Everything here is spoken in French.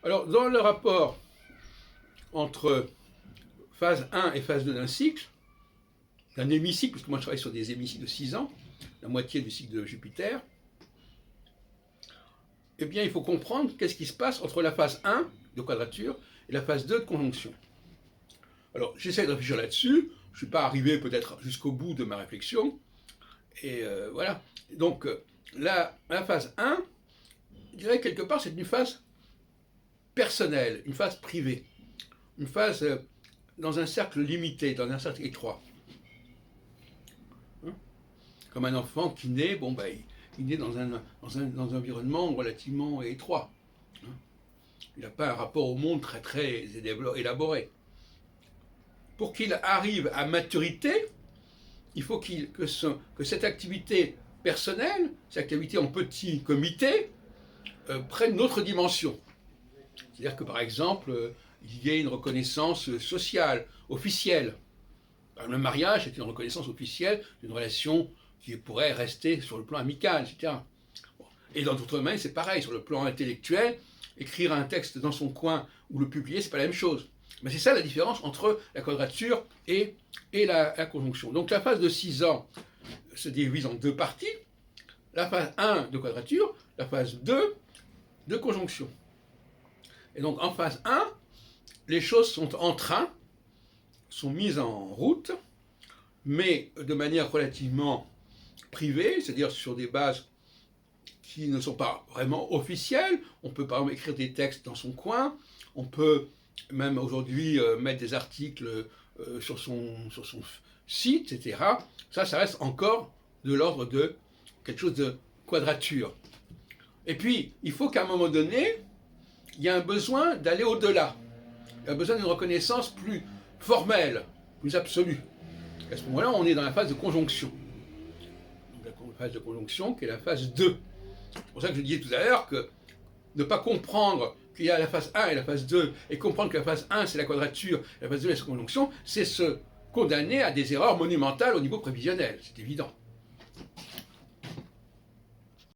Alors, dans le rapport entre phase 1 et phase 2 d'un cycle, d'un hémicycle, parce que moi je travaille sur des hémicycles de 6 ans, la moitié du cycle de Jupiter, eh bien il faut comprendre qu'est-ce qui se passe entre la phase 1 de quadrature et la phase 2 de conjonction. Alors j'essaie de réfléchir là-dessus, je ne suis pas arrivé peut-être jusqu'au bout de ma réflexion, et voilà. Donc la phase 1, je dirais quelque part c'est une phase personnelle, une phase privée, une phase dans un cercle limité, dans un cercle étroit. Comme un enfant qui naît, bon, ben, il naît dans un environnement relativement étroit. Il n'a pas un rapport au monde très très élaboré. Pour qu'il arrive à maturité, il faut que cette activité personnelle, cette activité en petit comité, prenne une autre dimension. C'est-à-dire que par exemple, il y ait une reconnaissance sociale, officielle. Le mariage est une reconnaissance officielle d'une relation qui pourrait rester sur le plan amical, etc. Et dans d'autres domaines, c'est pareil, sur le plan intellectuel, écrire un texte dans son coin ou le publier, c'est pas la même chose. Mais c'est ça la différence entre la quadrature et la conjonction. Donc la phase de 6 ans se divise en deux parties. La phase 1 de quadrature, la phase 2 de conjonction. Et donc en phase 1, les choses sont en train, sont mises en route, mais de manière relativement privée, c'est-à-dire sur des bases qui ne sont pas vraiment officielles. On peut par exemple écrire des textes dans son coin, on peut même aujourd'hui mettre des articles sur son site, etc. Ça reste encore de l'ordre de quelque chose de quadrature. Et puis, il faut qu'à un moment donné, il y a un besoin d'aller au-delà. Il y a un besoin d'une reconnaissance plus formelle, plus absolue. À ce moment-là, on est dans la phase de conjonction. Donc, la phase de conjonction qui est la phase 2. C'est pour ça que je disais tout à l'heure que ne pas comprendre qu'il y a la phase 1 et la phase 2, et comprendre que la phase 1 c'est la quadrature, et la phase 2 c'est la conjonction, c'est se condamner à des erreurs monumentales au niveau prévisionnel, c'est évident.